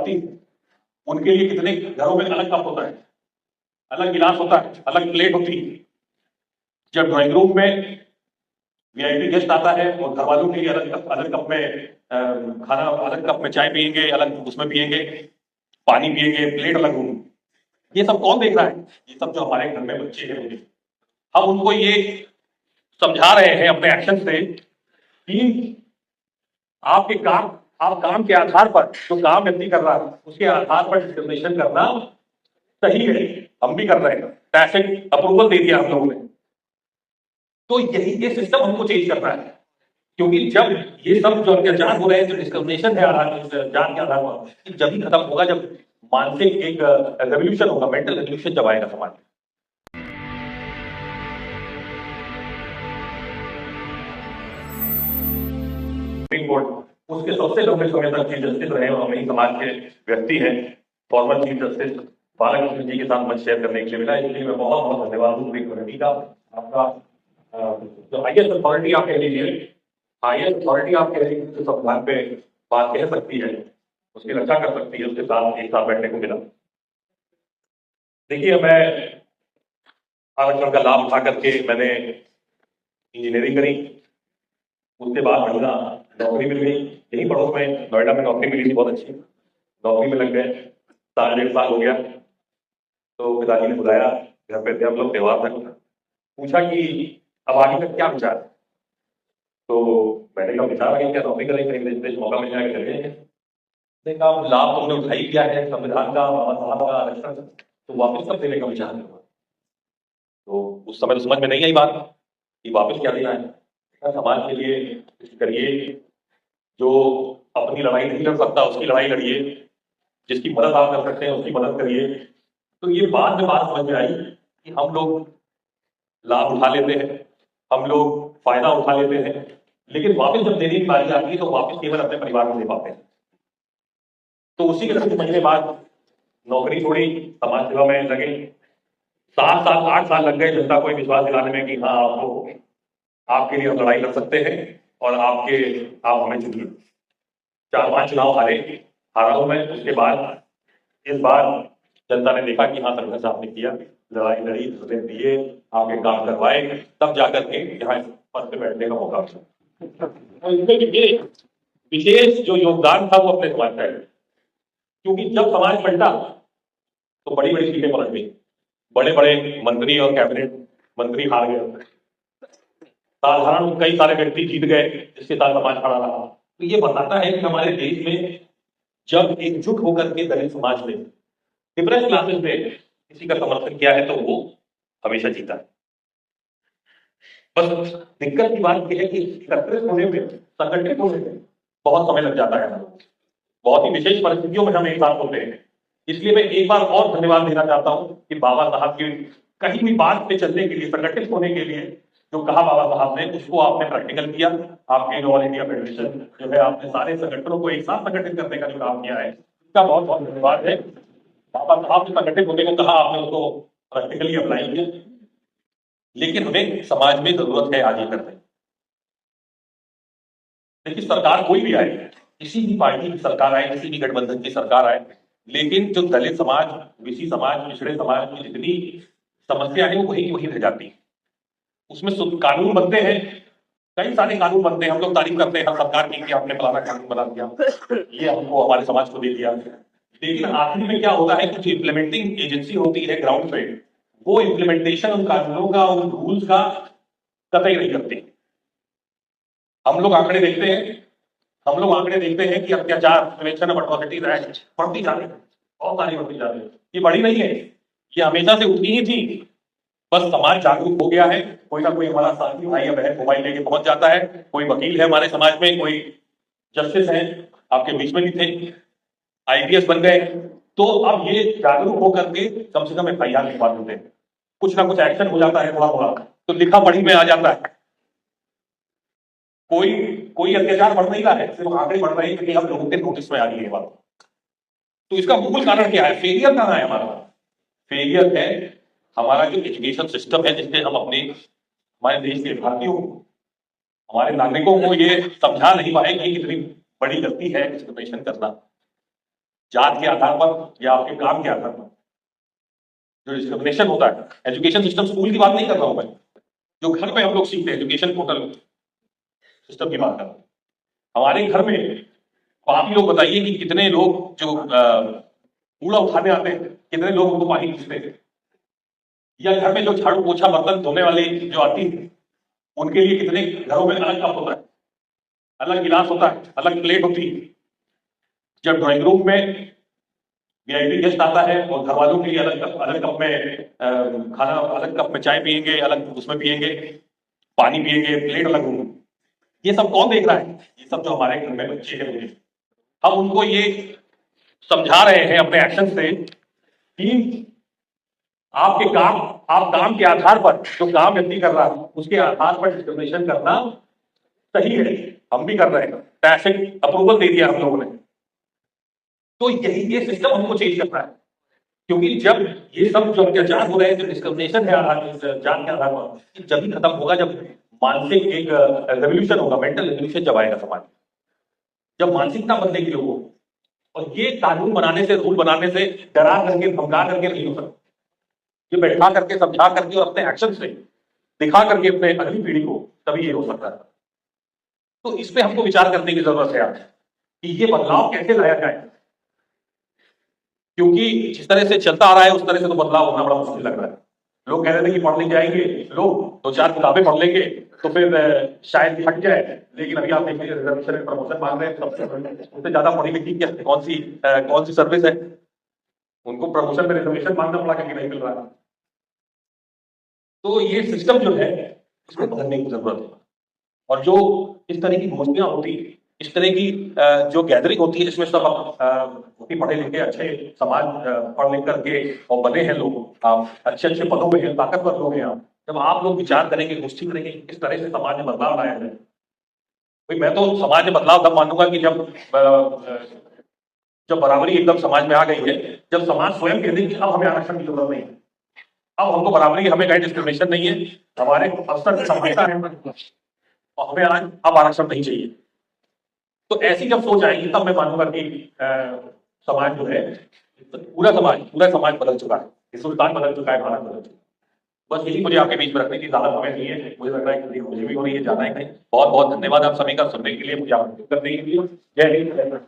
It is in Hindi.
औरतें उनके लिए कितने घरों में अलग कप होता है, अलग गिलास होता है, अलग प्लेट होती है। जब ड्राइंग रूम में वीआईपी गेस्ट आता है और घर वालों के लिए अलग कप में खाना, अलग कप में चाय पियेंगे, अलग उसमें पियेंगे, पानी पियेंगे, प्लेट अलग होगी। ये सब कौन देख रहा है? ये सब जो हमारे घर में बच्चे हैं, हम उनको ये समझा रहे हैं अपने एक्शन से कि आपके काम, आप काम के आधार पर, जो काम व्यक्ति कर रहा है उसके आधार पर डिस्क्रिमिनेशन करना सही है। हम भी कर रहे हैं, टैसिट अप्रूवल दे दिया हम लोगों ने। तो यही ये सिस्टम हमको चेंज करना है, क्योंकि जब ये सब जो अत्याचार हो रहे हैं, जो डिस्क्रिमिनेशन है जान के आधार पर, जब ही खत्म होगा जब मानसिक एक रेवोल्यूशन होगा, मेंटल रेवोल्यूशन जब आएगा समाज में। सुप्रीम कोर्ट उसके सबसे लंबे समय तक चीफ जस्टिस रहे और हमें समाज के व्यक्ति हैं, फॉर्मर चीफ जस्टिस बालाकृष्ण जी के साथ मंच शेयर करने के लिए मिला। इसलिए मैं बहुत बहुत धन्यवाद हूँ सुप्रीम कमेटी का। आपका जो हाईएस्ट अथॉरिटी आप कह लीजिए, हाईएस्ट अथॉरिटी आप कह लीजिए, जो संविधान पे बात कह सकती है, उसकी रक्षा कर सकती है, उसके साथ एक साथ बैठने को मिला। देखिए, मैं आरक्षण का लाभ उठा करके मैंने इंजीनियरिंग करी, उसके बाद बढ़िया नौकरी मिल गई। यही पड़ोस में नोएडा में नौकरी मिली थी, बहुत अच्छी नौकरी में लग गए। 1.5 साल हो गया तो पिताजी ने बुलाया घर पे थे हम लोग, त्योहार था, पूछा कि अब आगे का क्या विचार है। तो मैंने कहा विचार है क्या, नौकरी करेंगे, विदेश मौका मिल जाएगा करेंगे। देखा लाभ तुमने उठाई किया है संविधान का, बाबा साहब का आरक्षण, तो वापस कब देने का विचार है? तो उस समय तो समझ में नहीं आई बात कि वापस क्या देना है। समाज के लिए कुछ करिए, जो अपनी लड़ाई नहीं लड़ सकता उसकी लड़ाई लड़िए, जिसकी मदद आप कर सकते हैं उसकी मदद करिए। तो ये बाद में बात समझ में आई कि हम लोग लाभ उठा लेते हैं, हम लोग फायदा उठा लेते हैं, लेकिन वापस जब देने की बारी आती है तो वापस केवल अपने परिवार को दे पाते हैं। तो उसी के कुछ महीने बाद नौकरी छोड़ी, समाज सेवा में लगे। 7 साल 8 साल लग गए जनता को विश्वास दिलाने में कि हाँ आपको, आपके लिए हम लड़ाई लड़ सकते हैं और आप हमें चुनिए। 4-5 चुनाव हारा हूं मैं। उसके बाद इस बार जनता ने देखा कि हाँ संघर्ष आपने किया, लड़ाई लड़ी, धरने दिए, आपके काम करवाए, तब जाकर के यहाँ पद पे बैठने का मौका मिला। और इसमें भी विशेष जो योगदान था वो अपने समाज का है, क्योंकि जब समाज पलटा तो बड़ी बड़ी सीटें पलट गई, बड़े बड़े मंत्री और कैबिनेट मंत्री हार गए, साधारण कई सारे व्यक्ति जीत गए, जिसके साथ समाज खड़ा रहा। तो ये बताता है कि हमारे देश में जब एकजुट होकर के दलित समाज ने डिफरेंस क्लासेस में किसी का समर्थन किया है तो वो हमेशा जीता है। बस दिक्कत की बात यह है कि एकत्रित होने में, संगठित होने में बहुत समय लग जाता है। बहुत ही विशेष परिस्थितियों में हम एक साथ होते हैं। इसलिए मैं एक बार और धन्यवाद देना चाहता हूं कि बाबा साहब की कहीं भी बात पे चलने के लिए, संगठित होने के लिए जो कहा बाबा साहब ने, उसको आपने प्रैक्टिकल किया। आपके ऑल इंडिया फेडरेशन जो है, आपने सारे संगठनों को एक साथ संगठित करने का जो काम किया है, इसका बहुत बहुत धन्यवाद है। बाबा साहब ने संगठित होने को कहा, आपने उसको प्रैक्टिकली अप्लाई किया। लेकिन हमें समाज में जरूरत है आज ये करने। देखिए, सरकार कोई भी आए, किसी भी पार्टी की सरकार आए, किसी भी गठबंधन की सरकार आए, लेकिन जो दलित समाज, ओबीसी समाज, पिछड़े समाज की जितनी समस्या है वो वही की वही रह जाती है। उसमें कानून बनते हैं, कई सारे कानून बनते हैं, हम लोग तारीफ करते हैं हर सरकार की कि आपने फलाना कानून बना दिया, ये हमको हमारे समाज को दे दिया। लेकिन आखिर में क्या होता है, कुछ इंप्लीमेंटिंग एजेंसी होती है ग्राउंड पे, वो इंप्लीमेंटेशन उन कानूनों का, उन रूल्स का कतई नहीं करती। हम लोग आंकड़े देखते हैं कि अत्याचार, प्रिवेंशन ऑफ एट्रोसिटीज एक्ट बढ़ती जा रही है, बहुत सारी बढ़ती जा रही है। ये बड़ी नहीं है, ये हमेशा से उतनी ही थी, बस समाज जागरूक हो गया है। कोई ना कोई हमारा साथी भाई या बहन मोबाइल लेके पहुंच जाता है, कोई वकील है हमारे समाज में, कोई जस्टिस है, आपके बीच में भी थे, आईपीएस बन गए। तो अब ये जागरूक होकर के कम से कम एफआईआर लिखवा देते हैं, कुछ ना कुछ एक्शन हो जाता है, थोड़ा थोड़ा तो लिखा पढ़ी में आ जाता है। कोई अत्याचार बढ़ नहीं रहा है, सिर्फ आंकड़े बढ़ रहे हैं क्योंकि हम लोगों के नोटिस में आ रही है बात। तो इसका मूल कारण क्या है? फेलियर कहाँ है हमारा? फेलियर है हमारा जो एजुकेशन सिस्टम है, जिससे हम हमारे देश के भारतीयों को, हमारे नागरिकों को ये समझा नहीं पाए कि कितनी बड़ी गलती है डिस्क्रिमिनेशन करना। जात के आधार पर या आपके काम के आधार पर जो डिस्क्रिमिनेशन होता है, एजुकेशन सिस्टम, स्कूल की बात नहीं कर रहा हूं मैं, जो घर में हम लोग सीखते हैं, एजुकेशन पोर्टल सिस्टम की बात कर रहा हूं। हमारे घर में आप ही लोग बताइए कि कितने लोग जो कूड़ा उठाने आते हैं, कितने लोग उनको पानी पूछते हैं, या घर में जो झाड़ू पोछा बर्तन धोने वाले जो आती है, उनके लिए कितने घरों में अलग कप होता है, अलग गिलास होता है, अलग प्लेट होती है। जब ड्राइंग रूम में वीआईपी गेस्ट आता है और घर वालों के लिए अलग कप में खाना, अलग कप में चाय पियेंगे, अलग उसमें पियेंगे, पानी पियेंगे, प्लेट अलग होंगे। ये सब कौन देख रहा है? ये सब जो हमारे घर में बच्चे हैं, हम उनको ये समझा रहे हैं अपने एक्शन से कि आपके काम, आप काम के आधार पर, जो काम व्यक्ति कर रहा है उसके आधार पर डिस्क्रिमिनेशन करना सही है, हम भी कर रहे हैं, टैक्स अप्रूवल दे दिया हम लोगों ने। तो यही ये सिस्टम हमको चेंज करना है, क्योंकि जब ये सब जो अत्याचार हो रहे हैं, जो डिस्क्रिमिनेशन है जान के आधार पर, जब ही खत्म होगा जब मानसिक एक रेवोल्यूशन होगा, मेंटल रेवोल्यूशन जब आएगा समाज, जब मानसिकता बदलेगी लोगों। और ये कानून बनाने से, रूल बनाने से, डरा करके, धमका करके नहीं हो सकता, ये बैठा करके, समझा करके और अपने एक्शन से दिखा करके अपने अगली पीढ़ी को, तभी ये हो सकता है। तो इस पे हमको विचार करने की जरूरत है आज कि ये बदलाव कैसे लाया जाए, क्योंकि जिस तरह से चलता आ रहा है उस तरह से तो बदलाव होना बड़ा मुश्किल लग रहा है। लोग कह रहे थे कि पढ़ लिख जाएंगे लोग, 2-4 किताबें पढ़ लेंगे तो फिर शायद हट जाए, लेकिन अभी आप देखिए रिजर्वेशन में प्रमोशन मांग रहे हैं, सबसे ज्यादा पढ़ी लिखी क्या कौन सी सर्विस है, उनको प्रमोशन में रिजर्वेशन मांगना पड़ा क्योंकि नहीं मिल रहा है। तो ये सिस्टम जो है इसको बदलने की जरूरत है। और जो इस तरह की गोष्ठियां होती है, इस तरह की जो गैदरिंग होती है, इसमें सब पढ़े लिखे अच्छे समाज पढ़ लिख करके और बने हैं लोग, अच्छे अच्छे पदों में हैं, ताकतवर लोग हैं। जब आप लोग विचार करेंगे, गोष्ठी करेंगे किस तरह से समाज में बदलाव लाया जाए, भाई मैं तो समाज में बदलाव तब मानूंगा कि जब बराबरी एकदम समाज में आ गई है, जब समाज स्वयं कह दे कि अब हमें आरक्षण की जरूरत नहीं है, अब हमको बराबरी, हमें कहीं डिस्क्रिमिनेशन नहीं है, हमारे अवसर समानता है और हमें आज अब आरक्षण नहीं चाहिए। तो ऐसी जब सोच आएगी तब मैं मानूंगा कि समाज जो है, पूरा समाज बदल चुका है, हिंदुस्तान बदल चुका है, भारत बदल चुका है। बस यही मुझे आपके बीच में रखने की ज्यादा समय नहीं है, मुझे लग रहा है कि मुझे भी हो रही है, जाना है कहीं। बहुत बहुत धन्यवाद आप सभी का सुनने के लिए, मुझे आमंत्रित करने के लिए। जय हिंद।